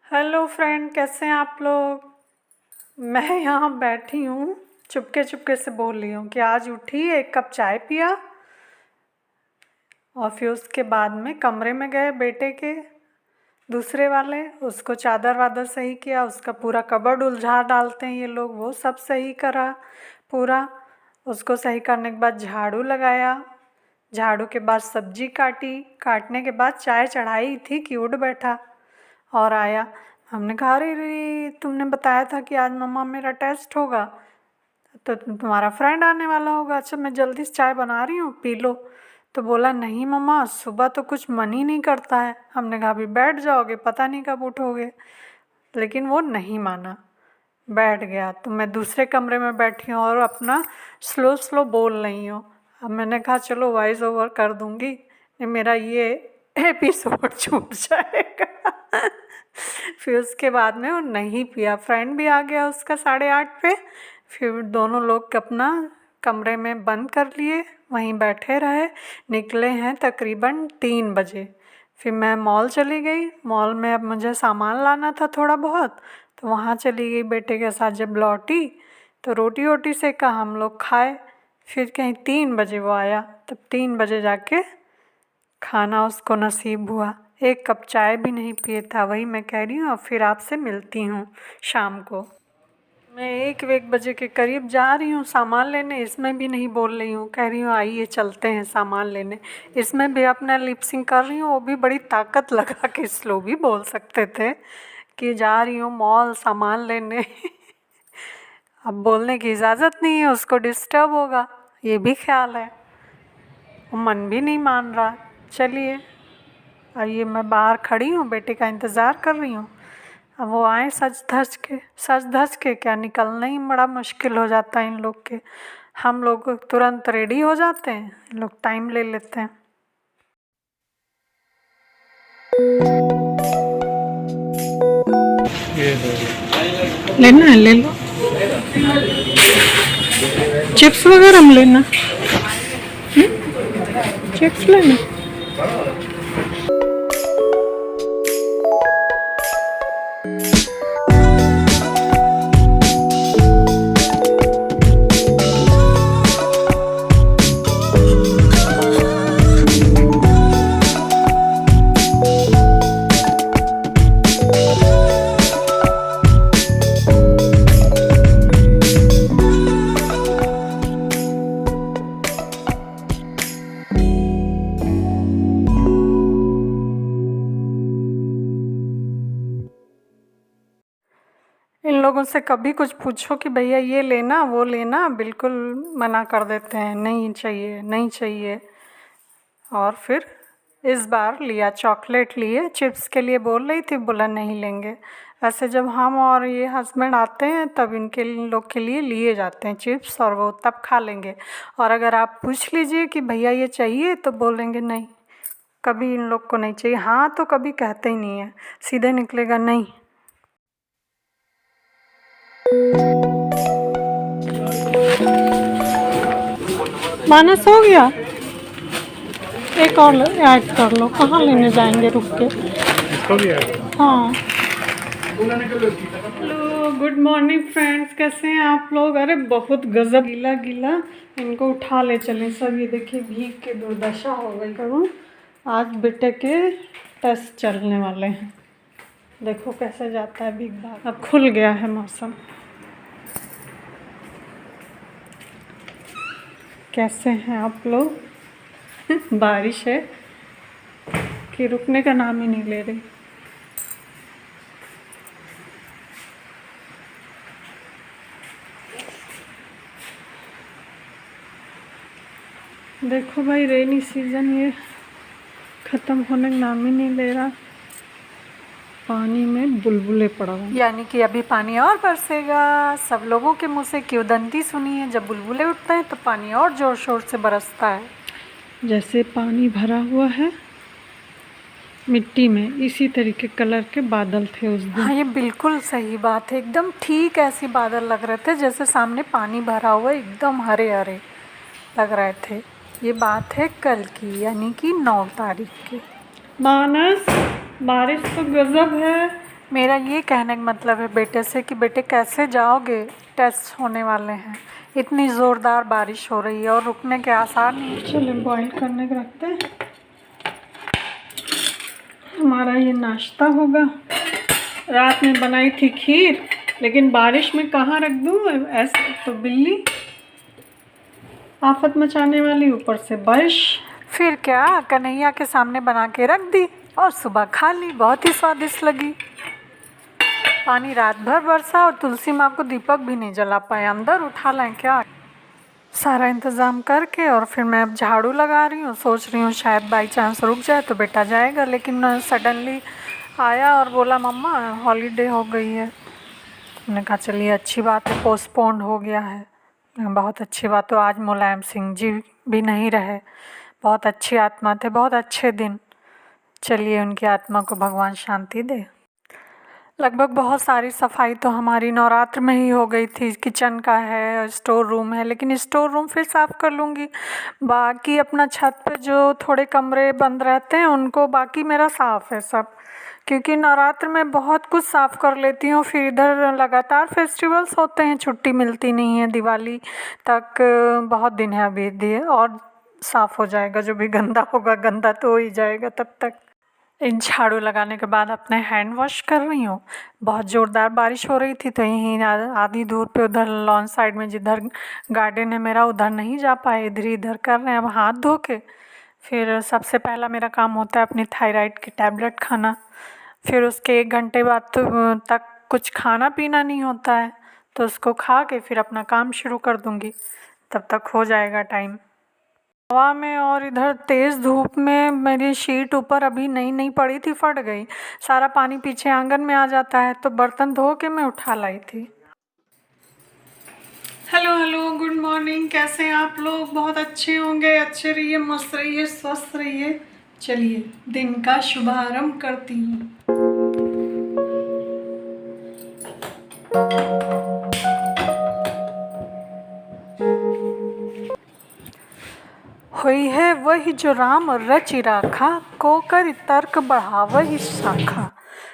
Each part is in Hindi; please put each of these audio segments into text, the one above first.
हेलो फ्रेंड, कैसे हैं आप लोग। मैं यहाँ बैठी हूँ, चुपके चुपके से बोल रही हूँ कि आज उठी, एक कप चाय पिया और फिर उसके बाद में कमरे में गए बेटे के दूसरे वाले, उसको चादर वादर सही किया, उसका पूरा कबर्ड उलझा डालते हैं ये लोग, वो सब सही करा पूरा। उसको सही करने के बाद झाड़ू लगाया, झाड़ू के बाद सब्जी काटी, काटने के बाद चाय चढ़ाई थी कि उठ बैठा और आया। हमने कहा अरे रे, तुमने बताया था कि आज मम्मा मेरा टेस्ट होगा तो तुम्हारा फ्रेंड आने वाला होगा, अच्छा मैं जल्दी से चाय बना रही हूँ, पी लो। तो बोला नहीं मम्मा, सुबह तो कुछ मन ही नहीं करता है। हमने कहा अभी बैठ जाओगे, पता नहीं कब उठोगे। लेकिन वो नहीं माना, बैठ गया। तो मैं दूसरे कमरे में बैठी हूँ और अपना स्लो स्लो बोल रही हूँ। अब मैंने कहा चलो वॉइस ओवर कर दूँगी, नहीं मेरा ये एपिसोड छूट जाएगा। फिर उसके बाद में वो नहीं पिया, फ्रेंड भी आ गया उसका 8:30 पे। फिर दोनों लोग अपना कमरे में बंद कर लिए, वहीं बैठे रहे। निकले हैं तकरीबन 3 बजे। फिर मैं मॉल चली गई, मॉल में अब मुझे सामान लाना था थोड़ा बहुत, तो वहाँ चली गई बेटे के साथ। जब लौटी तो रोटी वोटी सेका, हम लोग खाए। फिर कहीं 3 बजे वो आया, तब 3 बजे जाके खाना उसको नसीब हुआ। एक कप चाय भी नहीं पिए था, वही मैं कह रही हूँ। अब फिर आपसे मिलती हूँ शाम को। मैं 1 बजे के करीब जा रही हूँ सामान लेने, इसमें भी नहीं बोल रही हूँ, कह रही हूँ आइए चलते हैं सामान लेने। इसमें भी अपना लिपसिंग कर रही हूँ, वो भी बड़ी ताकत लगा के, स्लो भी बोल सकते थे कि जा रही हूँ मॉल सामान लेने। अब बोलने की इजाज़त नहीं है, उसको डिस्टर्ब होगा, ये भी ख्याल है। वो मन भी नहीं मान रहा। चलिए, आइए, मैं बाहर खड़ी हूँ, बेटे का इंतज़ार कर रही हूँ। अब वो आए सज धज के क्या निकलना ही बड़ा मुश्किल हो जाता है इन लोग के। हम लोग तुरंत रेडी हो जाते हैं, इन लोग टाइम ले लेते हैं। लेना है ले लो, चिप्स वगैरह में लेना, चिप्स लेना। इन लोगों से कभी कुछ पूछो कि भैया ये लेना वो लेना, बिल्कुल मना कर देते हैं, नहीं चाहिए नहीं चाहिए। और फिर इस बार लिया, चॉकलेट लिए, चिप्स के लिए बोल रही थी, बोला नहीं लेंगे। ऐसे जब हम और ये हस्बैंड आते हैं तब इन लोग के लिए लिए जाते हैं चिप्स, और वो तब खा लेंगे। और अगर आप पूछ लीजिए कि भैया ये चाहिए तो बोलेंगे नहीं, कभी इन लोग को नहीं चाहिए। हाँ तो कभी कहते ही नहीं है, सीधे निकलेगा नहीं। मानस हो गया, एक और ऐड कर लो। कहाँ लेने जाएंगे रुक के। हाँ, हेलो गुड मॉर्निंग फ्रेंड्स, कैसे हैं आप लोग। अरे बहुत गजब, गीला गीला, इनको उठा ले चलें सब। ये देखिए भीग के दुर्दशा हो गई करूँ। आज बेटे के टेस्ट चलने वाले हैं, देखो कैसे जाता है भीग भाग। अब खुल गया है मौसम। कैसे हैं आप लोग। बारिश है कि रुकने का नाम ही नहीं ले रही। देखो भाई, रेनी सीज़न ये ख़त्म होने का नाम ही नहीं ले रहा। पानी में बुलबुले पड़ा हुआ, यानी कि अभी पानी और बरसेगा। सब लोगों के मुंह से किंवदंती सुनी है, जब बुलबुले उठते हैं तो पानी और ज़ोर शोर से बरसता है। जैसे पानी भरा हुआ है मिट्टी में, इसी तरीके कलर के बादल थे उस दिन। हाँ, ये बिल्कुल सही बात है, एकदम ठीक ऐसे बादल लग रहे थे जैसे सामने पानी भरा हुआ, एकदम हरे हरे लग रहे थे। ये बात है कल की, यानी कि 9 तारीख की। मानस, बारिश तो गजब है, मेरा ये कहने का मतलब है बेटे से कि बेटे कैसे जाओगे, टेस्ट होने वाले हैं, इतनी ज़ोरदार बारिश हो रही है और रुकने के आसार नहीं। चलो बॉईल करने के रखते हैं। हमारा ये नाश्ता होगा। रात में बनाई थी खीर, लेकिन बारिश में कहाँ रख दूँ, ऐसे तो बिल्ली आफत मचाने वाली, ऊपर से बारिश। फिर क्या, कन्हैया के सामने बना के रख दी और सुबह खा ली, बहुत ही स्वादिष्ट लगी। पानी रात भर बरसा और तुलसी माँ को दीपक भी नहीं जला पाए, अंदर उठा लें क्या। सारा इंतज़ाम करके और फिर मैं अब झाड़ू लगा रही हूँ। सोच रही हूँ शायद बाई चांस रुक जाए तो बेटा जाएगा, लेकिन सडनली आया और बोला मम्मा हॉलीडे हो गई है। मैंने कहा चलिए अच्छी बात है, पोस्टपोन्ड हो गया है, बहुत अच्छी बात। तो आज मुलायम सिंह जी भी नहीं रहे, बहुत अच्छी आत्मा थे, बहुत अच्छे दिन। चलिए उनकी आत्मा को भगवान शांति दे। लगभग बहुत सारी सफाई तो हमारी नवरात्र में ही हो गई थी। किचन का है, स्टोर रूम है, लेकिन स्टोर रूम फिर साफ़ कर लूँगी। बाकी अपना छत पे जो थोड़े कमरे बंद रहते हैं उनको बाकी मेरा साफ़ है सब, क्योंकि नवरात्र में बहुत कुछ साफ़ कर लेती हूँ। फिर इधर लगातार फेस्टिवल्स होते हैं, छुट्टी मिलती नहीं है। दिवाली तक बहुत दिन है अभी दिए, और साफ़ हो जाएगा। जो भी गंदा होगा, गंदा तो हो ही जाएगा तब तक। इन झाड़ू लगाने के बाद अपने हैंड वॉश कर रही हूँ। बहुत ज़ोरदार बारिश हो रही थी तो यहीं आधी दूर पे उधर लॉन साइड में जिधर गार्डन है मेरा, उधर नहीं जा पाए, इधर ही इधर कर रहे हैं। अब हाथ धो के फिर सबसे पहला मेरा काम होता है अपनी थायराइड की टैबलेट खाना। फिर उसके 1 घंटे बाद तक कुछ खाना पीना नहीं होता है, तो उसको खा के फिर अपना काम शुरू कर दूँगी, तब तक हो जाएगा टाइम। हवा में और इधर तेज़ धूप में मेरी शीट ऊपर अभी नई नई पड़ी थी, फट गई। सारा पानी पीछे आंगन में आ जाता है, तो बर्तन धो के मैं उठा लाई थी। हेलो गुड मॉर्निंग, कैसे हैं आप लोग? बहुत अच्छे होंगे, अच्छे रहिए, मस्त रहिए, स्वस्थ रहिए। चलिए दिन का शुभारंभ करती हूँ। हुई है वही जो राम रचि राखा, को कर तर्क बढ़ा वही शाखा।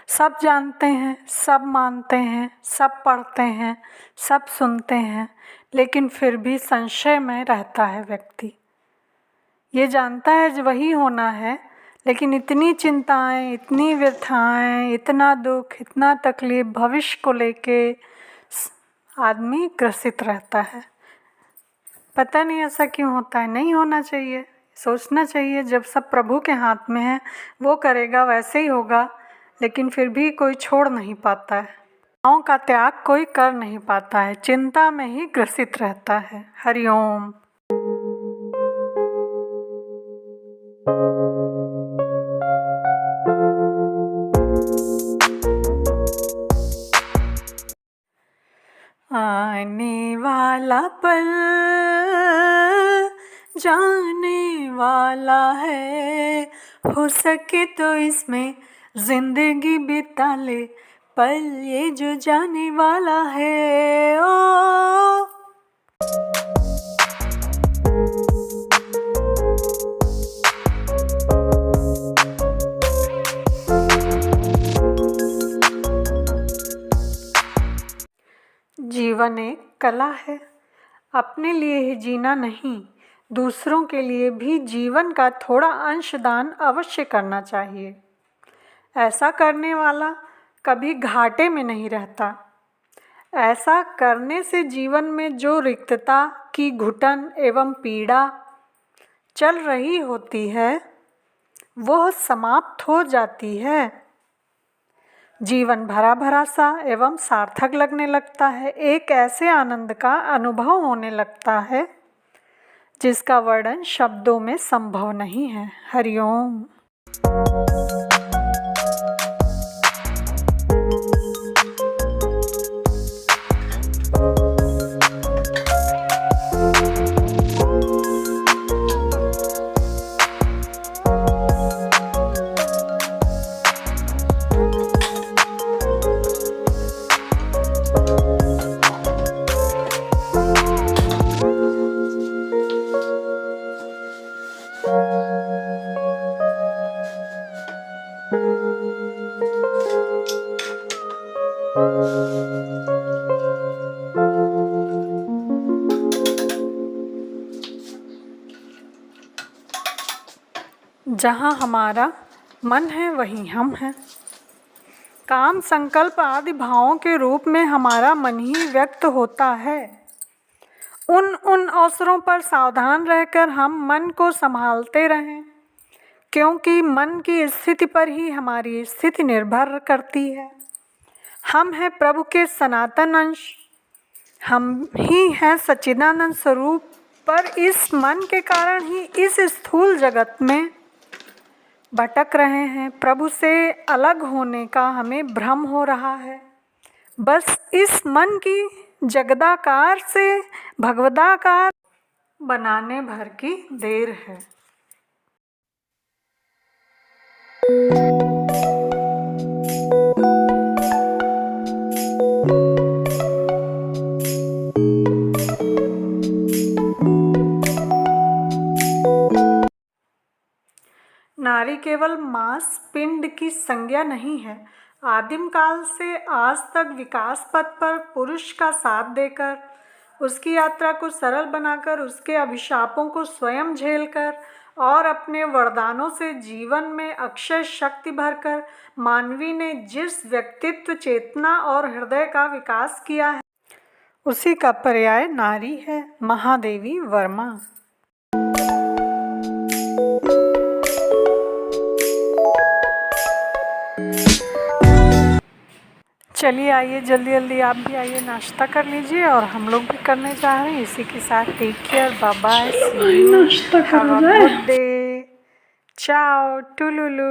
सब जानते हैं, सब मानते हैं, सब पढ़ते हैं, सब सुनते हैं, लेकिन फिर भी संशय में रहता है व्यक्ति। ये जानता है जो वही होना है, लेकिन इतनी चिंताएं, इतनी व्यथाएं, इतना दुख, इतना तकलीफ भविष्य को लेके आदमी ग्रसित रहता है। पता नहीं ऐसा क्यों होता है, नहीं होना चाहिए। सोचना चाहिए जब सब प्रभु के हाथ में है, वो करेगा वैसे ही होगा, लेकिन फिर भी कोई छोड़ नहीं पाता है। गाँव का त्याग कोई कर नहीं पाता है, चिंता में ही ग्रसित रहता है। हरिओम। आने वाला पल जाने वाला है, हो सके तो इसमें जिंदगी बिता ले, पल ये जो जाने वाला है। ओ जीवन एक कला है, अपने लिए ही जीना नहीं, दूसरों के लिए भी जीवन का थोड़ा अंशदान अवश्य करना चाहिए। ऐसा करने वाला कभी घाटे में नहीं रहता। ऐसा करने से जीवन में जो रिक्तता की घुटन एवं पीड़ा चल रही होती है, वह समाप्त हो जाती है। जीवन भरा भरा सा एवं सार्थक लगने लगता है। एक ऐसे आनंद का अनुभव होने लगता है जिसका वर्णन शब्दों में संभव नहीं है। हरिओम। जहाँ हमारा मन है वहीं हम हैं। काम, संकल्प आदि भावों के रूप में हमारा मन ही व्यक्त होता है। उन अवसरों पर सावधान रहकर हम मन को संभालते रहें, क्योंकि मन की स्थिति पर ही हमारी स्थिति निर्भर करती है। हम हैं प्रभु के सनातन अंश, हम ही हैं सच्चिदानंद स्वरूप, पर इस मन के कारण ही इस स्थूल जगत में भटक रहे हैं। प्रभु से अलग होने का हमें भ्रम हो रहा है। बस इस मन की जगदाकार से भगवदाकार बनाने भर की देर है। नारी केवल मांस पिंड की संज्ञा नहीं है। आदिम काल से आज तक विकास पथ पर पुरुष का साथ देकर, उसकी यात्रा को सरल बनाकर, उसके अभिशापों को स्वयं झेलकर और अपने वरदानों से जीवन में अक्षय शक्ति भरकर मानवी ने जिस व्यक्तित्व, चेतना और हृदय का विकास किया है, उसी का पर्याय नारी है। महादेवी वर्मा। चलिए आइए, जल्दी जल्दी आप भी आइए, नाश्ता कर लीजिए और हम लोग भी करने जा रहे हैं। इसी के साथ take care, bye bye, see you, have a good day, ciao, टुलुलु।